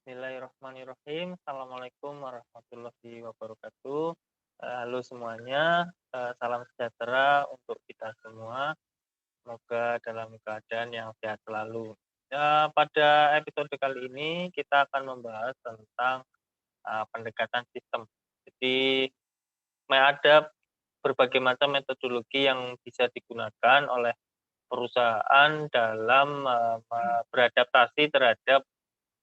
Bismillahirrahmanirrahim. Assalamualaikum warahmatullahi wabarakatuh. Halo semuanya, salam sejahtera untuk kita semua. Semoga dalam keadaan yang sehat selalu. Pada episode kali ini kita akan membahas tentang pendekatan sistem. Jadi ada berbagai macam metodologi yang bisa digunakan oleh perusahaan dalam beradaptasi terhadap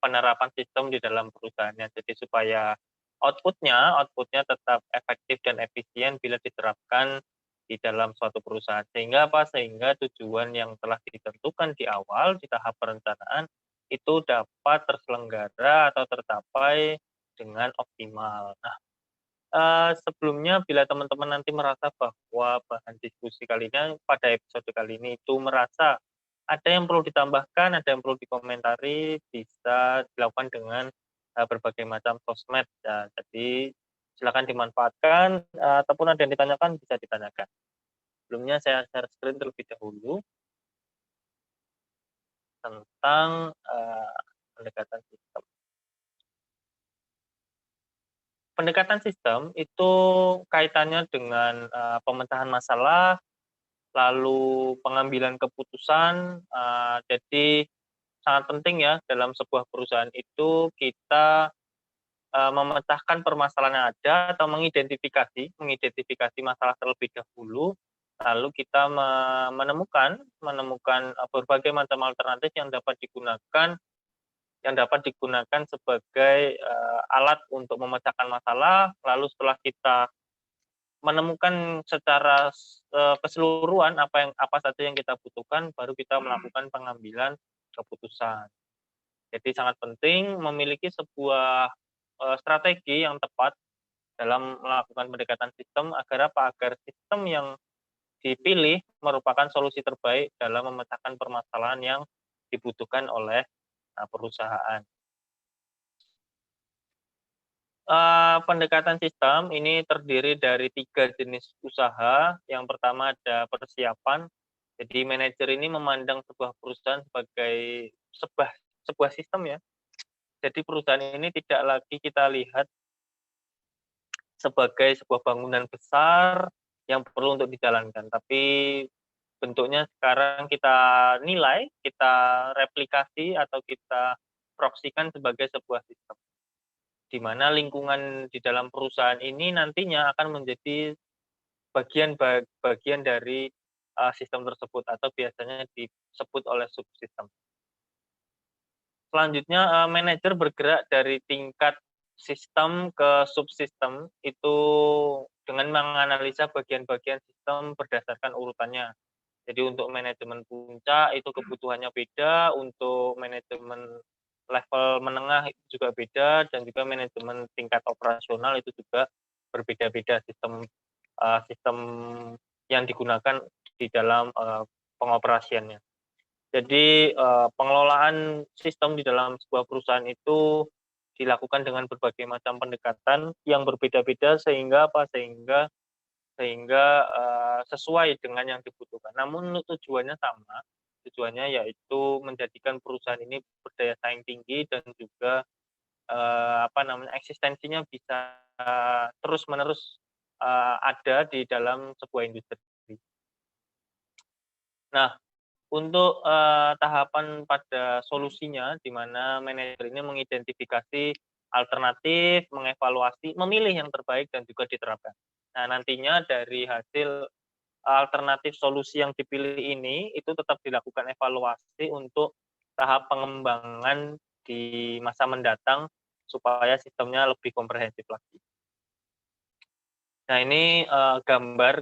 penerapan sistem di dalam perusahaannya. Jadi supaya outputnya tetap efektif dan efisien bila diterapkan di dalam suatu perusahaan. Sehingga apa? Sehingga tujuan yang telah ditentukan di awal di tahap perencanaan itu dapat terselenggara atau tercapai dengan optimal. Nah, sebelumnya bila teman-teman nanti merasa bahwa bahan diskusi kali ini pada episode kali ini itu merasa ada yang perlu ditambahkan, ada yang perlu dikomentari, bisa dilakukan dengan berbagai macam sosmed. Ya, jadi silakan dimanfaatkan ataupun ada yang ditanyakan bisa ditanyakan. Sebelumnya saya share screen terlebih dahulu tentang pendekatan sistem. Pendekatan sistem itu kaitannya dengan pemecahan masalah, lalu pengambilan keputusan. Jadi sangat penting ya dalam sebuah perusahaan itu kita memecahkan permasalahan yang ada atau mengidentifikasi masalah terlebih dahulu, lalu kita menemukan berbagai macam alternatif yang dapat digunakan sebagai alat untuk memecahkan masalah. Lalu setelah kita menemukan secara keseluruhan apa saja yang kita butuhkan, baru kita melakukan pengambilan keputusan. Jadi sangat penting memiliki sebuah strategi yang tepat dalam melakukan pendekatan sistem agar apa? Agar sistem yang dipilih merupakan solusi terbaik dalam memecahkan permasalahan yang dibutuhkan oleh perusahaan. Pendekatan sistem ini terdiri dari 3 jenis usaha. Yang pertama ada persiapan. Jadi manajer ini memandang sebuah perusahaan sebagai sebuah sistem ya. Jadi perusahaan ini tidak lagi kita lihat sebagai sebuah bangunan besar yang perlu untuk dijalankan, tapi bentuknya sekarang kita nilai, kita replikasi atau kita proksikan sebagai sebuah sistem. Di mana lingkungan di dalam perusahaan ini nantinya akan menjadi bagian dari sistem tersebut atau biasanya disebut oleh subsistem. Selanjutnya manajer bergerak dari tingkat sistem ke subsistem itu dengan menganalisa bagian-bagian sistem berdasarkan urutannya. Jadi untuk manajemen puncak itu kebutuhannya beda, untuk manajemen level menengah itu juga beda, dan juga manajemen tingkat operasional itu juga berbeda-beda sistem yang digunakan di dalam pengoperasiannya. Jadi pengelolaan sistem di dalam sebuah perusahaan itu dilakukan dengan berbagai macam pendekatan yang berbeda-beda sehingga sesuai dengan yang dibutuhkan. Namun tujuannya sama, tujuannya yaitu menjadikan perusahaan ini berdaya saing tinggi dan juga eksistensinya bisa terus-menerus ada di dalam sebuah industri. Nah, untuk tahapan pada solusinya, di mana manajer ini mengidentifikasi alternatif, mengevaluasi, memilih yang terbaik dan juga diterapkan. Nah, nantinya dari hasil alternatif solusi yang dipilih ini, itu tetap dilakukan evaluasi untuk tahap pengembangan di masa mendatang supaya sistemnya lebih komprehensif lagi. Nah, ini gambar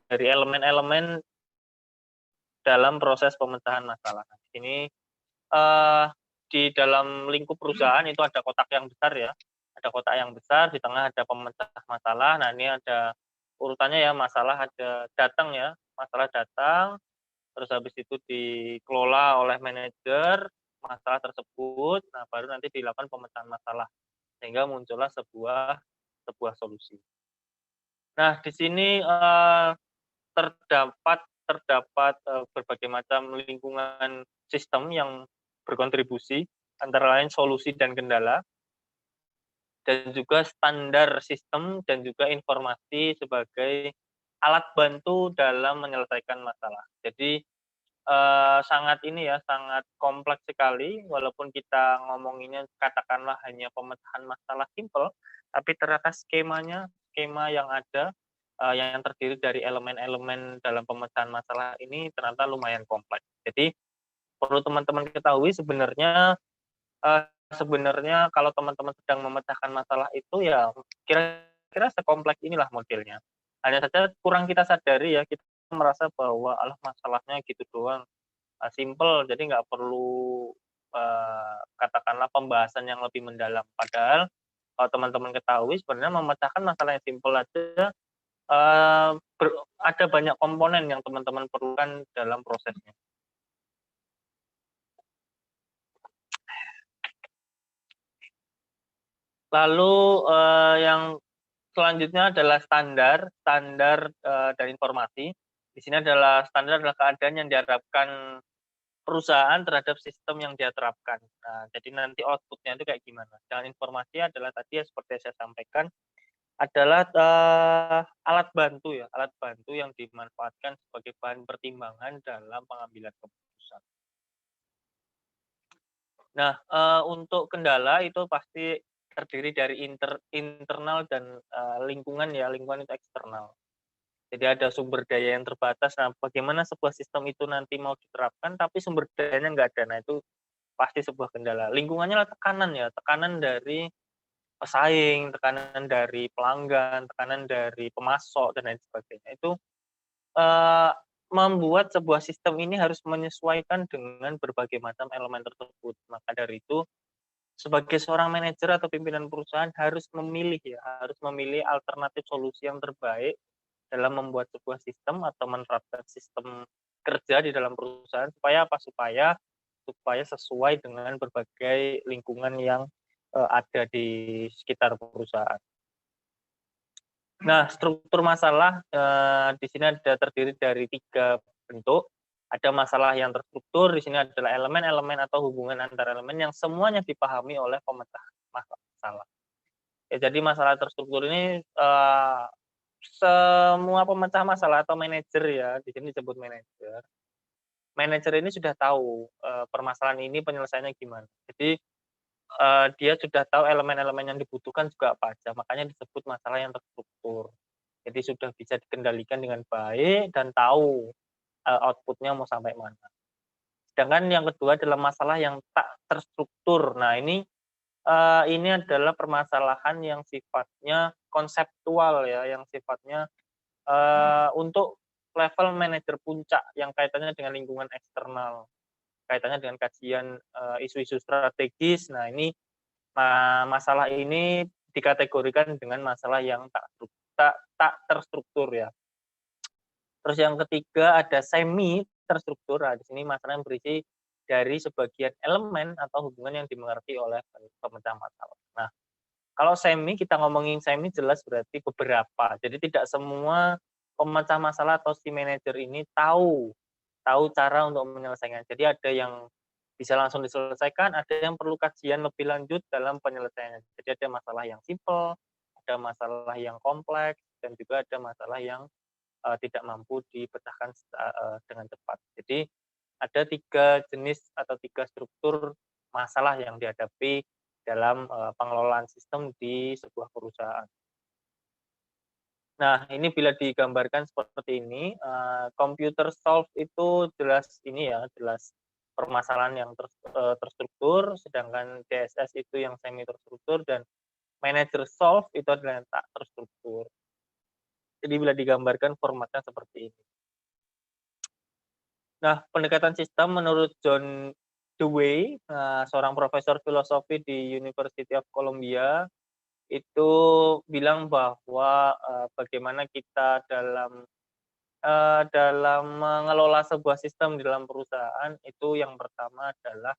dari elemen-elemen dalam proses pemecahan masalah. Ini di dalam lingkup perusahaan itu ada kotak yang besar ya, ada kotak yang besar, di tengah ada pemecah masalah. Nah, ini ada urutannya ya, masalah masalah datang, terus habis itu dikelola oleh manajer masalah tersebut, nah baru nanti dilakukan pemecahan masalah sehingga muncullah sebuah solusi. Nah, di sini terdapat berbagai macam lingkungan sistem yang berkontribusi. antara lain solusi dan kendala, dan juga standar sistem dan juga informasi sebagai alat bantu dalam menyelesaikan masalah. Jadi sangat ini ya, sangat kompleks sekali walaupun kita ngomonginnya katakanlah hanya pemecahan masalah simpel, tapi ternyata skema yang ada, yang terdiri dari elemen-elemen dalam pemecahan masalah ini ternyata lumayan kompleks. Jadi perlu teman-teman ketahui sebenarnya sebenarnya kalau teman-teman sedang memecahkan masalah itu ya kira-kira sekompleks inilah modelnya. Hanya saja kurang kita sadari ya, kita merasa bahwa alah masalahnya gitu doang, simpel jadi nggak perlu, katakanlah pembahasan yang lebih mendalam. Padahal kalau teman-teman ketahui sebenarnya memecahkan masalah yang simpel aja, eee, ada banyak komponen yang teman-teman perlukan dalam prosesnya. Lalu, yang selanjutnya adalah standar, dan informasi. Di sini adalah standar adalah keadaan yang diharapkan perusahaan terhadap sistem yang dia terapkan. Nah, jadi nanti output-nya itu kayak gimana. Dan informasi adalah tadi ya seperti saya sampaikan, adalah, alat bantu ya, alat bantu yang dimanfaatkan sebagai bahan pertimbangan dalam pengambilan keputusan. Nah, untuk kendala itu pasti terdiri dari internal dan, lingkungan ya, lingkungan itu eksternal. Jadi ada sumber daya yang terbatas, nah bagaimana sebuah sistem itu nanti mau diterapkan tapi sumber dayanya nggak ada, nah itu pasti sebuah kendala. Lingkungannya lah tekanan ya, tekanan dari pesaing, tekanan dari pelanggan, tekanan dari pemasok, dan lain sebagainya. Itu, eee, membuat sebuah sistem ini harus menyesuaikan dengan berbagai macam elemen tersebut. Maka dari itu, sebagai seorang manajer atau pimpinan perusahaan harus memilih ya, harus memilih alternatif solusi yang terbaik dalam membuat sebuah sistem atau menerapkan sistem kerja di dalam perusahaan supaya apa? Supaya sesuai dengan berbagai lingkungan yang, ada di sekitar perusahaan. Nah, struktur masalah, di sini terdiri dari 3 bentuk. Ada masalah yang terstruktur, di sini adalah elemen-elemen atau hubungan antar elemen yang semuanya dipahami oleh pemecah masalah. Ya, jadi masalah terstruktur ini, semua pemecah masalah atau manajer ya, di sini disebut manajer. Manajer ini sudah tahu, permasalahan ini penyelesaiannya gimana. Jadi, dia sudah tahu elemen-elemen yang dibutuhkan juga apa aja, makanya disebut masalah yang terstruktur. Jadi sudah bisa dikendalikan dengan baik dan tahu, output-nya mau sampai mana. Sedangkan yang kedua adalah masalah yang tak terstruktur. Nah ini adalah permasalahan yang sifatnya konseptual ya, yang sifatnya, untuk level manajer puncak yang kaitannya dengan lingkungan eksternal, kaitannya dengan kajian, isu-isu strategis. Nah ini masalah ini dikategorikan dengan masalah yang tak terstruktur ya. Terus yang ketiga ada semi terstruktur. Nah, di sini masalah yang berisi dari sebagian elemen atau hubungan yang dimengerti oleh pemecah masalah. Nah, kalau semi, kita ngomongin semi jelas berarti beberapa. Jadi tidak semua pemecah masalah atau si manajer ini tahu tahu cara untuk menyelesaikan. Jadi ada yang bisa langsung diselesaikan, ada yang perlu kajian lebih lanjut dalam penyelesaiannya. Jadi ada masalah yang simpel, ada masalah yang kompleks, dan juga ada masalah yang tidak mampu dipecahkan dengan cepat. Jadi ada 3 jenis atau 3 struktur masalah yang dihadapi dalam, pengelolaan sistem di sebuah perusahaan. Nah, ini bila digambarkan seperti ini, computer solve itu jelas ini ya, jelas permasalahan yang terstruktur, sedangkan DSS itu yang semi terstruktur, dan manager solve itu adalah yang tak terstruktur. Jadi bila digambarkan formatnya seperti ini. Nah, pendekatan sistem menurut John Dewey, seorang profesor filosofi di University of Columbia, itu bilang bahwa, bagaimana kita dalam mengelola sebuah sistem di dalam perusahaan, itu yang pertama adalah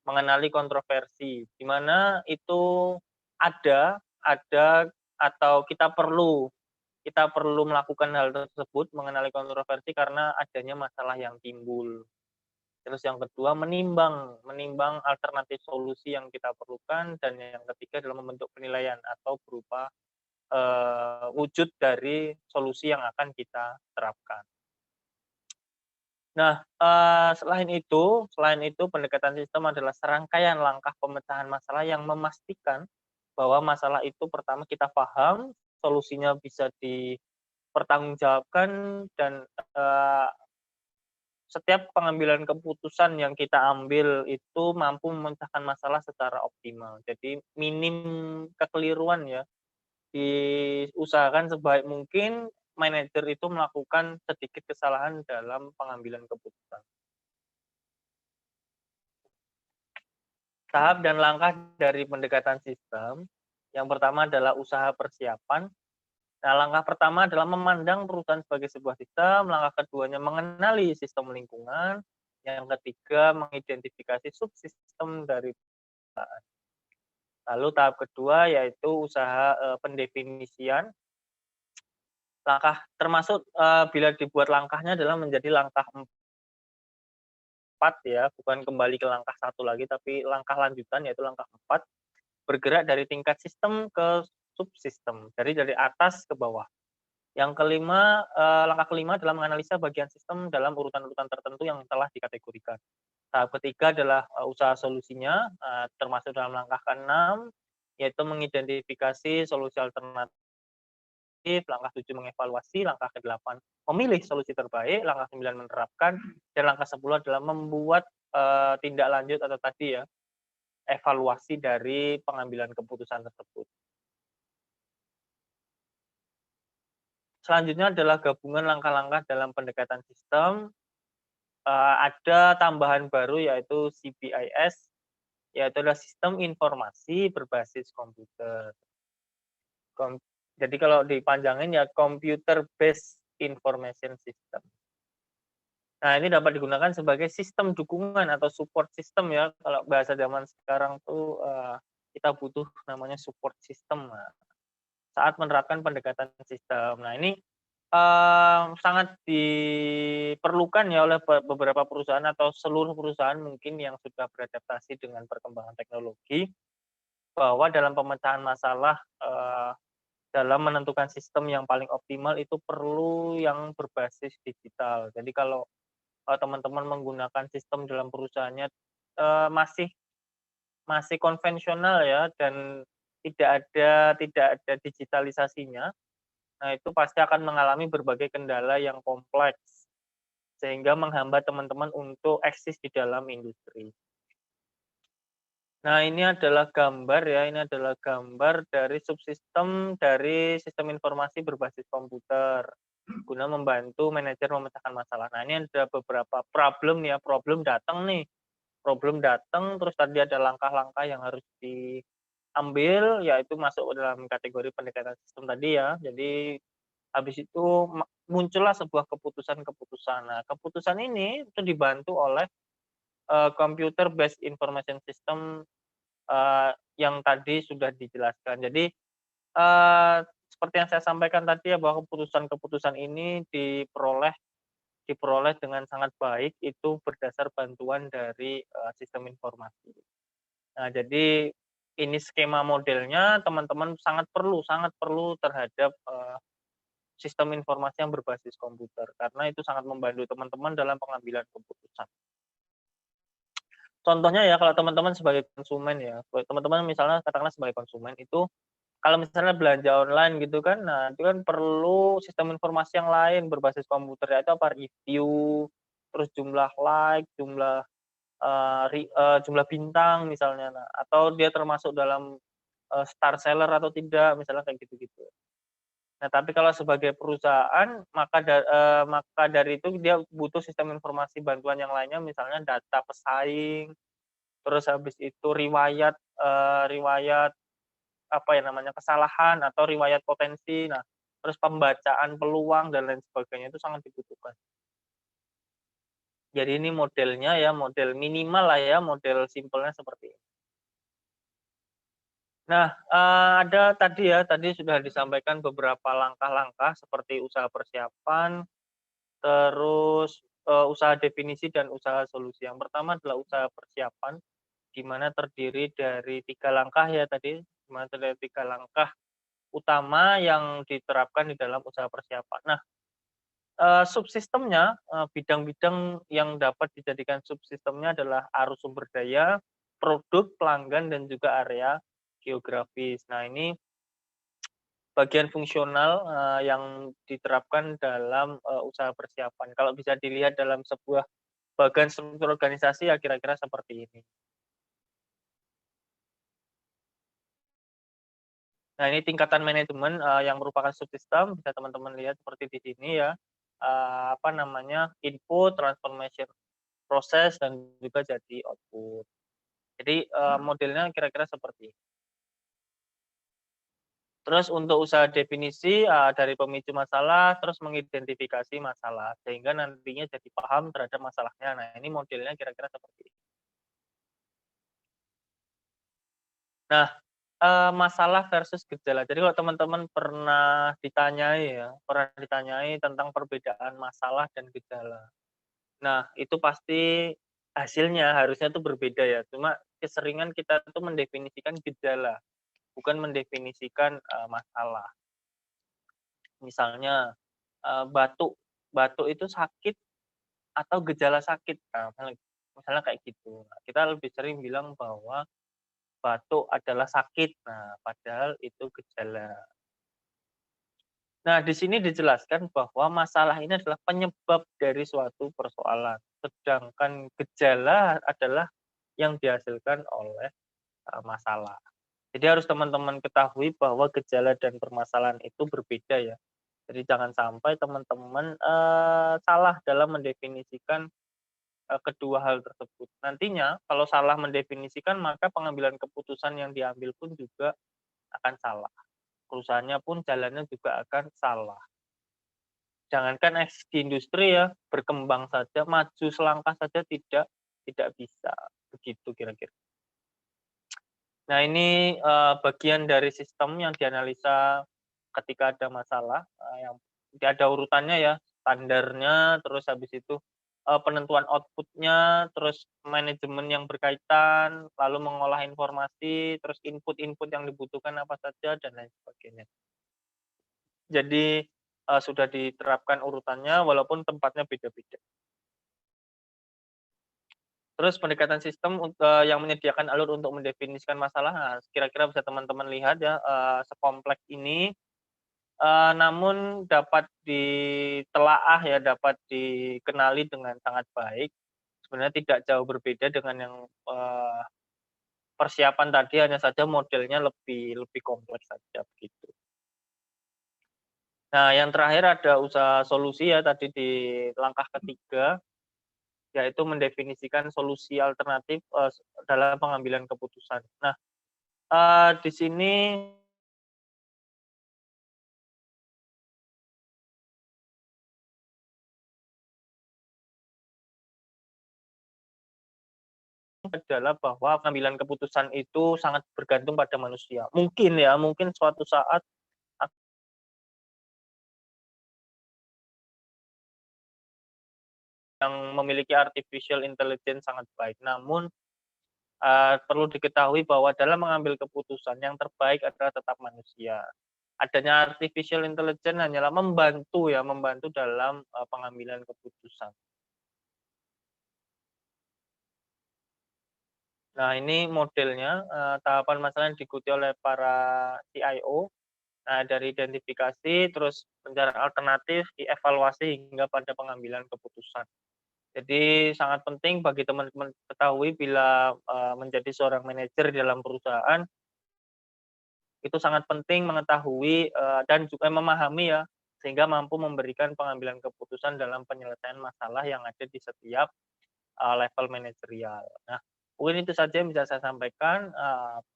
mengenali kontroversi, di mana itu ada atau kita perlu melakukan hal tersebut, mengenali kontroversi karena adanya masalah yang timbul. Terus yang kedua menimbang alternatif solusi yang kita perlukan, dan yang ketiga adalah membentuk penilaian atau berupa wujud dari solusi yang akan kita terapkan. Nah, selain itu pendekatan sistem adalah serangkaian langkah pemecahan masalah yang memastikan bahwa masalah itu pertama kita paham, solusinya bisa dipertanggungjawabkan, dan setiap pengambilan keputusan yang kita ambil itu mampu memecahkan masalah secara optimal. Jadi minim kekeliruan ya. Diusahakan sebaik mungkin manajer itu melakukan sedikit kesalahan dalam pengambilan keputusan. Tahap dan langkah dari pendekatan sistem, yang pertama adalah usaha persiapan. Nah, langkah pertama adalah memandang perusahaan sebagai sebuah sistem, langkah keduanya mengenali sistem lingkungan, yang ketiga mengidentifikasi subsistem dari perusahaan. Lalu tahap kedua yaitu usaha pendefinisian. Langkah termasuk bila dibuat langkahnya adalah menjadi langkah 4 ya, bukan kembali ke langkah 1 lagi, tapi langkah lanjutan yaitu langkah 4, bergerak dari tingkat sistem ke subsistem, dari atas ke bawah. Yang kelima, langkah kelima adalah menganalisa bagian sistem dalam urutan-urutan tertentu yang telah dikategorikan. Tahap ketiga adalah usaha solusinya, termasuk dalam langkah ke-6, yaitu mengidentifikasi solusi alternatif, langkah 7 mengevaluasi, langkah ke-8 memilih solusi terbaik, langkah 9 menerapkan, dan langkah 10 adalah membuat tindak lanjut atau tadi ya, evaluasi dari pengambilan keputusan tersebut. Selanjutnya adalah gabungan langkah-langkah dalam pendekatan sistem. Ada tambahan baru yaitu CBIS, yaitu adalah sistem informasi berbasis komputer. Jadi kalau dipanjangin ya Computer Based Information System. Nah, ini dapat digunakan sebagai sistem dukungan atau support system ya. Kalau bahasa zaman sekarang tuh kita butuh namanya support system saat menerapkan pendekatan sistem. Nah, ini sangat diperlukan ya oleh beberapa perusahaan atau seluruh perusahaan mungkin yang sudah beradaptasi dengan perkembangan teknologi, bahwa dalam pemecahan masalah dalam menentukan sistem yang paling optimal itu perlu yang berbasis digital. Jadi kalau teman-teman menggunakan sistem dalam perusahaannya masih konvensional ya, dan tidak ada digitalisasinya, nah itu pasti akan mengalami berbagai kendala yang kompleks sehingga menghambat teman-teman untuk eksis di dalam industri. Nah, ini adalah gambar ya, ini adalah gambar dari subsistem dari sistem informasi berbasis komputer guna membantu manajer memecahkan masalah. Nah, ini ada beberapa problem ya, problem datang terus tadi ada langkah-langkah yang harus diambil, yaitu masuk dalam kategori pendekatan sistem tadi ya. Jadi habis itu muncullah sebuah keputusan-keputusan. Nah, keputusan ini itu dibantu oleh computer based information system yang tadi sudah dijelaskan. Jadi seperti yang saya sampaikan tadi ya, bahwa keputusan-keputusan ini diperoleh dengan sangat baik itu berdasar bantuan dari sistem informasi. Nah, jadi ini skema modelnya teman-teman sangat perlu terhadap sistem informasi yang berbasis komputer, karena itu sangat membantu teman-teman dalam pengambilan keputusan. Contohnya ya, kalau teman-teman sebagai konsumen ya, teman-teman misalnya katakanlah sebagai konsumen itu, kalau misalnya belanja online gitu kan, nah itu kan perlu sistem informasi yang lain berbasis komputer, yaitu apa, review, terus jumlah like, jumlah bintang misalnya, nah atau dia termasuk dalam star seller atau tidak, misalnya kayak gitu-gitu. Nah, tapi kalau sebagai perusahaan, maka dari itu dia butuh sistem informasi bantuan yang lainnya, misalnya data pesaing, terus habis itu riwayat apa ya namanya, kesalahan atau riwayat potensi. Nah, terus pembacaan peluang dan lain sebagainya itu sangat dibutuhkan. Jadi ini modelnya ya, model minimal lah ya, model simpelnya seperti ini. Nah, tadi sudah disampaikan beberapa langkah-langkah seperti usaha persiapan, terus usaha definisi dan usaha solusi. Yang pertama adalah usaha persiapan, di mana terdiri dari 3 langkah ya tadi, di mana terdiri 3 langkah utama yang diterapkan di dalam usaha persiapan. Nah, subsistemnya, bidang-bidang yang dapat dijadikan subsistemnya adalah arus sumber daya, produk, pelanggan, dan juga area geografis. Nah, ini bagian fungsional, yang diterapkan dalam, usaha persiapan. Kalau bisa dilihat dalam sebuah bagan struktur organisasi ya kira-kira seperti ini. Nah, ini tingkatan manajemen, yang merupakan subsistem, bisa teman-teman lihat seperti di sini ya, apa namanya, input, transformation proses, dan juga jadi output. Jadi, modelnya kira-kira seperti ini. Terus untuk usaha definisi, dari pemicu masalah, terus mengidentifikasi masalah, sehingga nantinya jadi paham terhadap masalahnya. Nah, ini modelnya kira-kira seperti ini. Nah, masalah versus gejala. Jadi kalau teman-teman pernah ditanyai tentang perbedaan masalah dan gejala. Nah, itu pasti hasilnya harusnya tuh berbeda ya, cuma keseringan kita tuh mendefinisikan gejala, bukan mendefinisikan, masalah. Misalnya, batuk, batuk itu sakit atau gejala sakit? Nah, misalnya misalnya kayak gitu. Nah, kita lebih sering bilang bahwa batuk adalah sakit, nah padahal itu gejala. Nah, di sini dijelaskan bahwa masalah ini adalah penyebab dari suatu persoalan, sedangkan gejala adalah yang dihasilkan oleh, masalah. Jadi harus teman-teman ketahui bahwa gejala dan permasalahan itu berbeda ya. Jadi jangan sampai teman-teman, salah dalam mendefinisikan, kedua hal tersebut. Nantinya kalau salah mendefinisikan maka pengambilan keputusan yang diambil pun juga akan salah. Perusahaannya pun jalannya juga akan salah. Jangankan di industri ya, berkembang saja, maju selangkah saja tidak bisa, begitu kira-kira. Nah ini, bagian dari sistem yang dianalisa ketika ada masalah, yang ada urutannya ya, standarnya, terus habis itu, penentuan output-nya, terus manajemen yang berkaitan, lalu mengolah informasi, terus input-input yang dibutuhkan apa saja, dan lain sebagainya. Jadi, sudah diterapkan urutannya walaupun tempatnya beda-beda. Terus pendekatan sistem yang menyediakan alur untuk mendefinisikan masalah, nah kira-kira bisa teman-teman lihat ya, sekompleks ini, namun dapat ditelaah ya, dapat dikenali dengan sangat baik. Sebenarnya tidak jauh berbeda dengan yang, persiapan tadi, hanya saja modelnya lebih lebih kompleks saja, begitu. Nah, yang terakhir ada usaha solusi ya, tadi di langkah ketiga, yaitu mendefinisikan solusi alternatif, dalam pengambilan keputusan. Nah, di sini adalah bahwa pengambilan keputusan itu sangat bergantung pada manusia. Mungkin ya, mungkin suatu saat yang memiliki artificial intelligence sangat baik, namun, perlu diketahui bahwa dalam mengambil keputusan yang terbaik adalah tetap manusia. Adanya artificial intelligence hanyalah membantu ya, membantu dalam, pengambilan keputusan. Nah, ini modelnya, tahapan masalah yang diikuti oleh para CIO. Nah, dari identifikasi, terus pencarian alternatif, dievaluasi, hingga pada pengambilan keputusan. Jadi sangat penting bagi teman-teman ketahui bila, menjadi seorang manajer di dalam perusahaan, itu sangat penting mengetahui, dan juga memahami ya, sehingga mampu memberikan pengambilan keputusan dalam penyelesaian masalah yang ada di setiap, level manajerial. Nah, mungkin itu saja yang bisa saya sampaikan,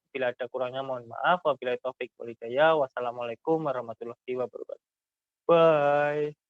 bila ada kurangnya mohon maaf. Wabillahi taufik wal hidayah. Wassalamualaikum warahmatullahi wabarakatuh. Bye.